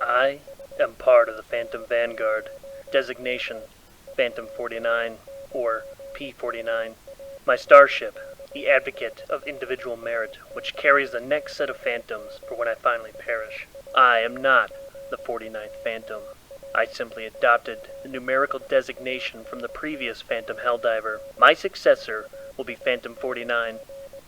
I am part of the Phantom Vanguard, designation Phantom 49, or P-49. My starship, the advocate of individual merit, which carries the next set of phantoms for when I finally perish. I am not the 49th Phantom. I simply adopted the numerical designation from the previous Phantom Helldiver. My successor will be Phantom 49,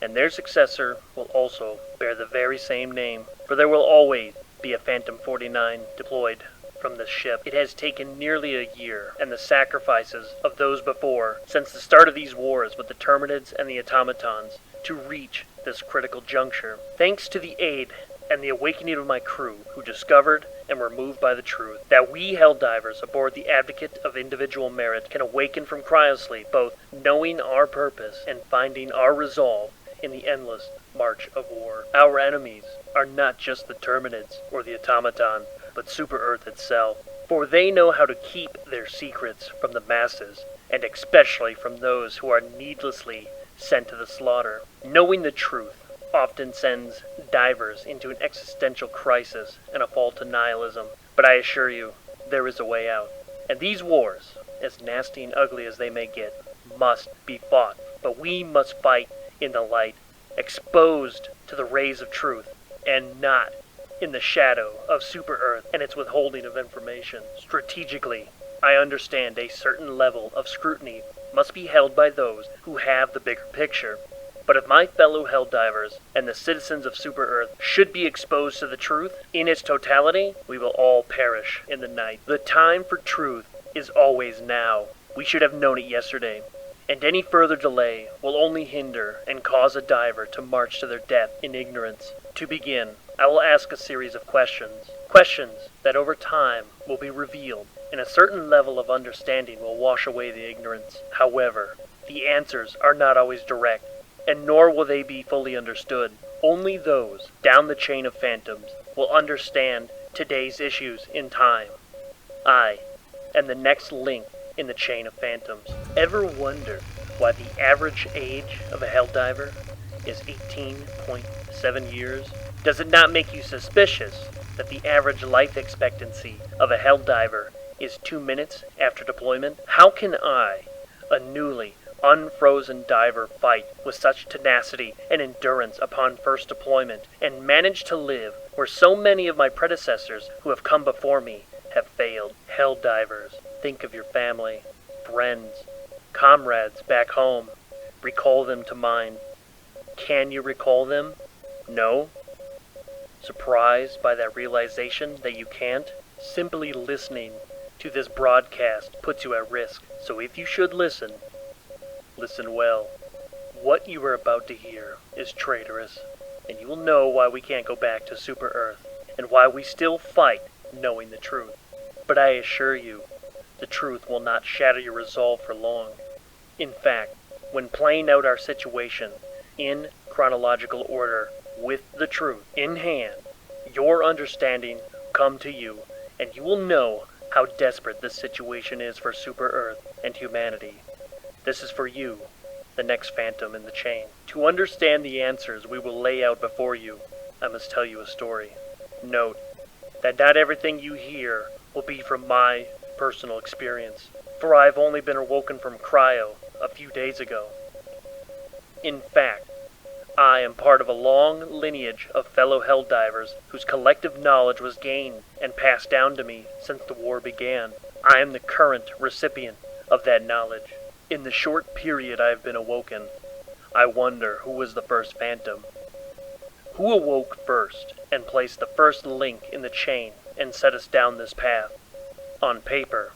and their successor will also bear the very same name, for there will always be a Phantom 49 deployed from this ship. It has taken nearly a year, and the sacrifices of those before, since the start of these wars with the Terminids and the Automatons, to reach this critical juncture. Thanks to the aid and the awakening of my crew, who discovered and were moved by the truth, that we Helldivers aboard the Advocate of Individual Merit can awaken from cryosleep, both knowing our purpose and finding our resolve in the endless march of war. Our enemies are not just the Terminids or the Automaton, but Super Earth itself, for they know how to keep their secrets from the masses, and especially from those who are needlessly sent to the slaughter. Knowing the truth often sends divers into an existential crisis and a fall to nihilism, but I assure you, there is a way out. And these wars, as nasty and ugly as they may get, must be fought, but we must fight in the light, exposed to the rays of truth, and not in the shadow of Super Earth and its withholding of information. Strategically, I understand a certain level of scrutiny must be held by those who have the bigger picture. But if my fellow Helldivers and the citizens of Super Earth should be exposed to the truth in its totality, we will all perish in the night. The time for truth is always now. We should have known it yesterday, and any further delay will only hinder and cause a diver to march to their death in ignorance. To begin, I will ask a series of questions. Questions that over time will be revealed, and a certain level of understanding will wash away the ignorance. However, the answers are not always direct, and nor will they be fully understood. Only those down the chain of phantoms will understand today's issues in time. I am the next link in the chain of phantoms. Ever wonder why the average age of a Helldiver is 18.7 years? Does it not make you suspicious that the average life expectancy of a Helldiver is 2 minutes after deployment? How can I, a newly unfrozen diver, fight with such tenacity and endurance upon first deployment, and manage to live where so many of my predecessors who have come before me have failed? Helldivers, think of your family, friends, comrades back home. Recall them to mind. Can you recall them? No? Surprised by that realization that you can't? Simply listening to this broadcast puts you at risk, so if you should listen, listen well. What you are about to hear is traitorous, and you will know why we can't go back to Super Earth, and why we still fight knowing the truth. But I assure you, the truth will not shatter your resolve for long. In fact, when playing out our situation in chronological order with the truth in hand, your understanding will come to you, and you will know how desperate this situation is for Super Earth and humanity. This is for you, the next phantom in the chain. To understand the answers we will lay out before you, I must tell you a story. Note that not everything you hear will be from my personal experience, for I have only been awoken from cryo a few days ago. In fact, I am part of a long lineage of fellow Helldivers whose collective knowledge was gained and passed down to me since the war began. I am the current recipient of that knowledge. In the short period I have been awoken, I wonder who was the first phantom. Who awoke first and placed the first link in the chain and set us down this path? On paper,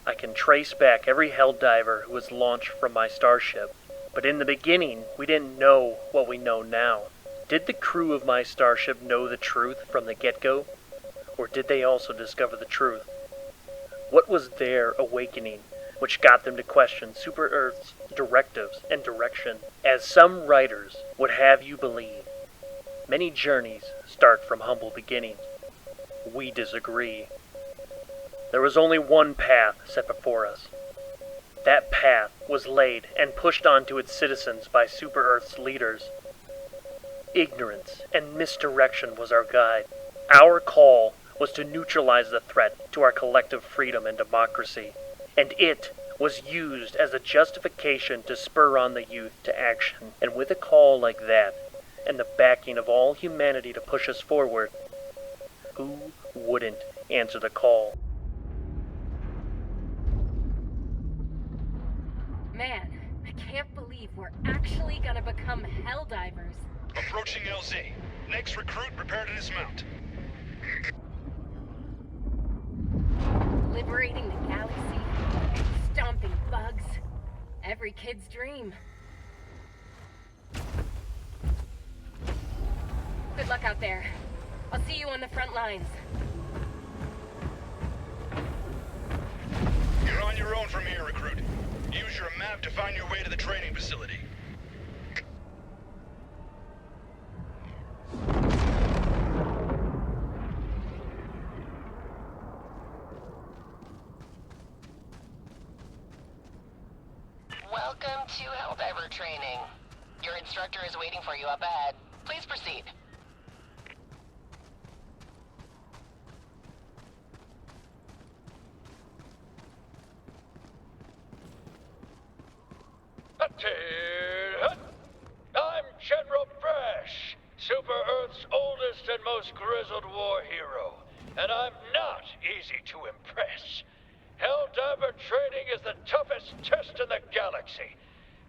I can trace back every Helldiver who was launched from my starship, but in the beginning we didn't know what we know now. Did the crew of my starship know the truth from the get-go, or did they also discover the truth? What was their awakening which got them to question Super Earth's directives and direction? As some writers would have you believe, many journeys start from humble beginnings. We disagree. There was only one path set before us. That path was laid and pushed onto its citizens by Super Earth's leaders. Ignorance and misdirection was our guide. Our call was to neutralize the threat to our collective freedom and democracy. And it was used as a justification to spur on the youth to action. And with a call like that, and the backing of all humanity to push us forward, who wouldn't answer the call? Man, I can't believe we're actually gonna become Helldivers. Approaching LZ. Next recruit, prepare to dismount. Liberating the galaxy, stomping bugs, every kid's dream. Good luck out there. I'll see you on the front lines. You're on your own from here, recruit. Use your map to find your way to the training facility. Welcome to Helldiver training. Your instructor is waiting for you up ahead. Please proceed. I'm General Brash, Super Earth's oldest and most grizzled war hero, and I'm not easy to impress. Helldiver training is the toughest test in the galaxy,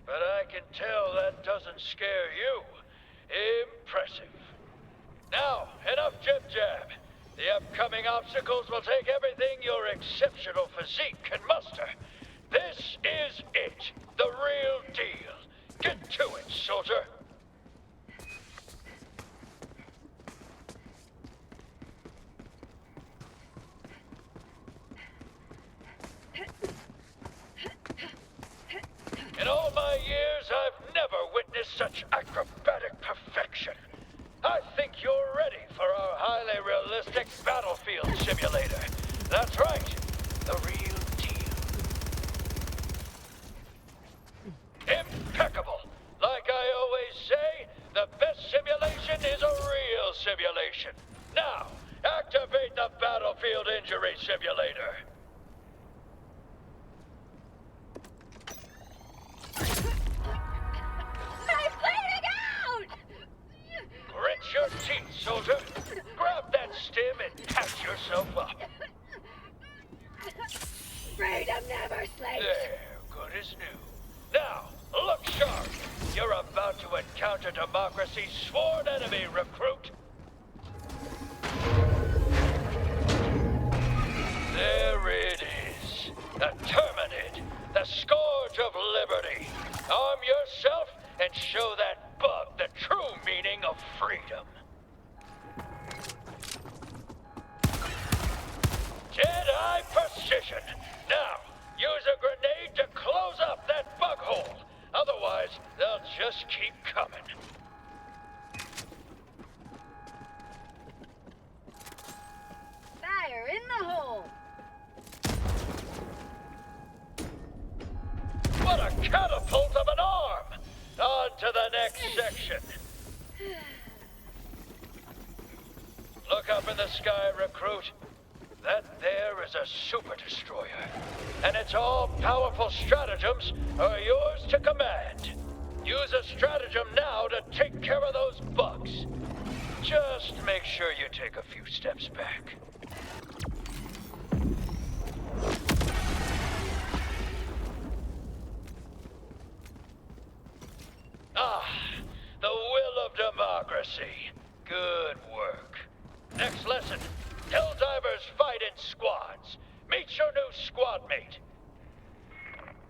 but I can tell that doesn't scare you. Impressive. Now, enough jib-jab. The upcoming obstacles will take everything your exceptional physique can muster. This is it, the real deal. Get to it, soldier. In all my years, I've never witnessed such acrobatic perfection. I think you're ready for our highly realistic battlefield simulator. That's right, the real deal. Impeccable. Like I always say, the best simulation is a real simulation. Now, activate the battlefield injury simulator. I'm bleeding out! Grit your teeth, soldier. Grab that stim and patch yourself up. Freedom never sleeps. There, good as new. Now, look sharp. You're about to encounter democracy's sworn enemy, recruit. There it is. The Terminid, the scourge of liberty. Arm yourself and show that bug the true meaning of freedom. Jedi precision. Now, use a grenade to close up that bug hole. Otherwise, they'll just keep coming. Fire in the hole! What a catapult of an arm! On to the next section. Look up in the sky, recruit. That there is a super destroyer, and its all-powerful stratagems are yours to command. Use a stratagem now to take care of those bugs. Just make sure you take a few steps back. Ah, the will of democracy. Good work. Next lesson. Helldivers fight in squads. Meet your new squad mate.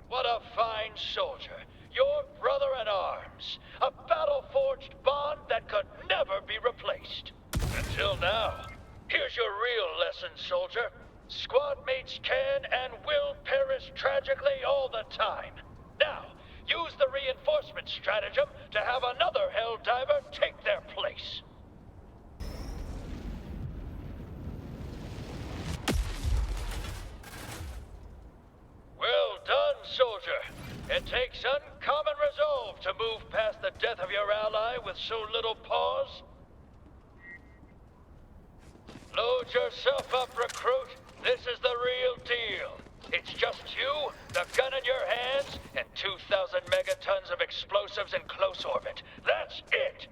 What a fine soldier. Your brother in arms. A battle-forged bond that could never be replaced. Until now. Here's your real lesson, soldier. Squad mates can and will perish tragically all the time. Now, use the reinforcement stratagem to have another Helldiver take their place. Well done, soldier. It takes uncommon resolve to move past the death of your ally with so little pause. Load Load yourself up, recruit. This is the real deal. It's just you, the gun in your hands, and 2,000 megatons of explosives in close orbit. That's it.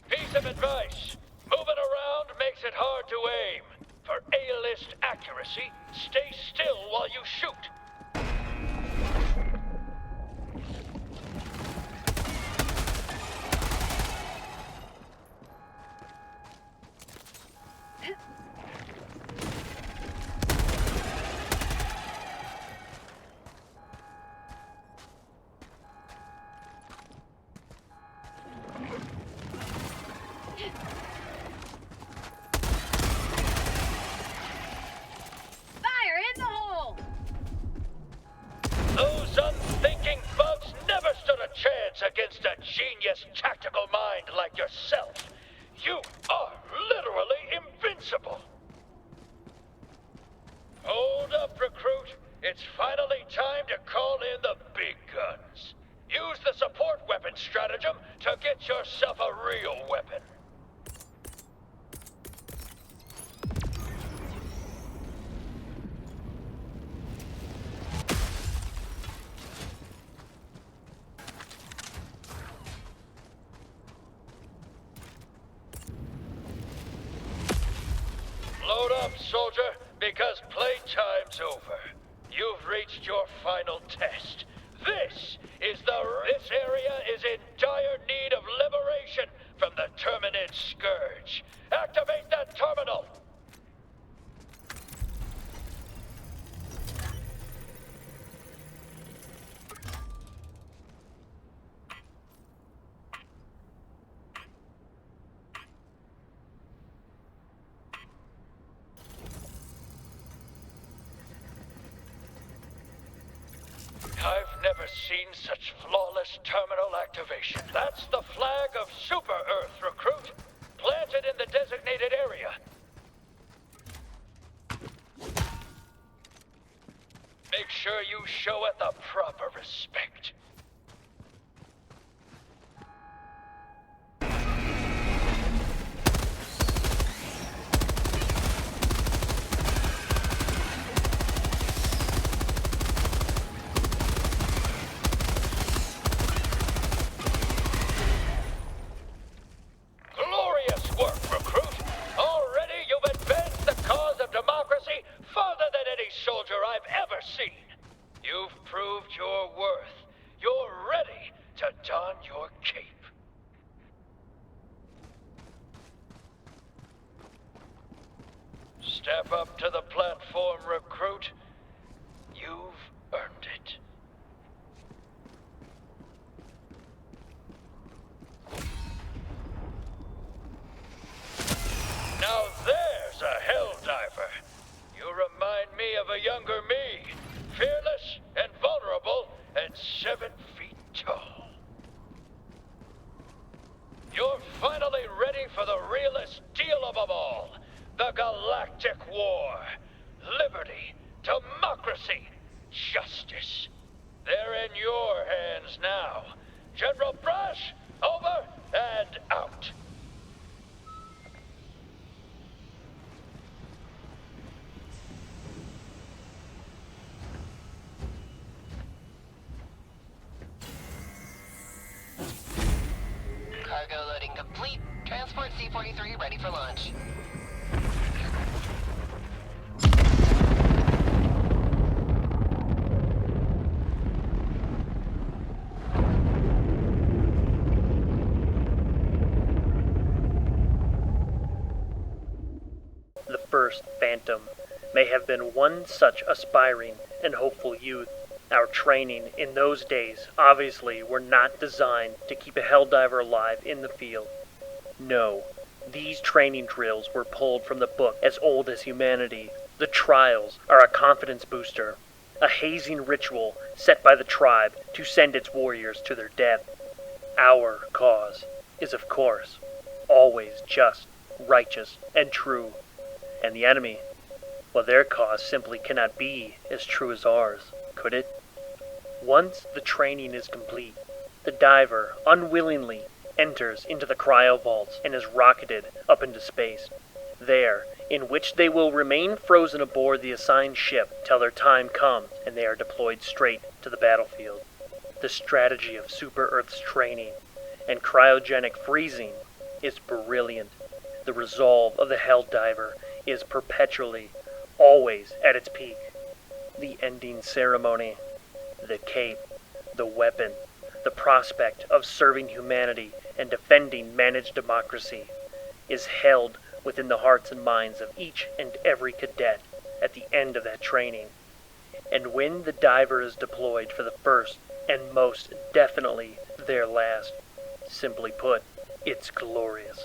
Piece of advice. Moving around makes it hard to aim. For A-list accuracy, stay still while you shoot. Fire in the hole! Those unthinking bugs never stood a chance against a genius tactical mind like yourself. You are literally invincible. Hold up, recruit. It's finally time to call in the big guns. Use the support weapon stratagem to get yourself a real weapon. Load up, soldier, because playtime's over. You've reached your final test. This area is in dire need of liberation from the Terminid Scourge. Activate that terminal! I've never seen such flawless terminal activation. That's the flag of Super Earth, recruit. Planted in the designated area. Make sure you show it the proper respect. Soldier I've ever seen. You've proved your worth. You're ready to don your cape. Step up to the platform, recruit. You've earned it. Now there's a Helldiver. You remind me of a younger me, fearless and vulnerable and 7 feet tall. You're finally ready for the realest deal of them all. The Galactic War. Liberty, democracy, justice. They're in your hands now. General Brush, over and out. Cargo loading complete. Transport C-43 ready for launch. The first Phantom may have been one such aspiring and hopeful youth. Our training in those days obviously were not designed to keep a Helldiver alive in the field. No, these training drills were pulled from the book as old as humanity. The trials are a confidence booster, a hazing ritual set by the tribe to send its warriors to their death. Our cause is, of course, always just, righteous, and true. And the enemy, well, their cause simply cannot be as true as ours, could it? Once the training is complete, the diver unwillingly enters into the cryo vaults and is rocketed up into space. There, in which they will remain frozen aboard the assigned ship till their time comes and they are deployed straight to the battlefield. The strategy of Super Earth's training and cryogenic freezing is brilliant. The resolve of the Helldiver is perpetually, always at its peak. The ending ceremony, the cape, the weapon, the prospect of serving humanity and defending managed democracy is held within the hearts and minds of each and every cadet at the end of that training. And when the diver is deployed for the first and most definitely their last, simply put, it's glorious.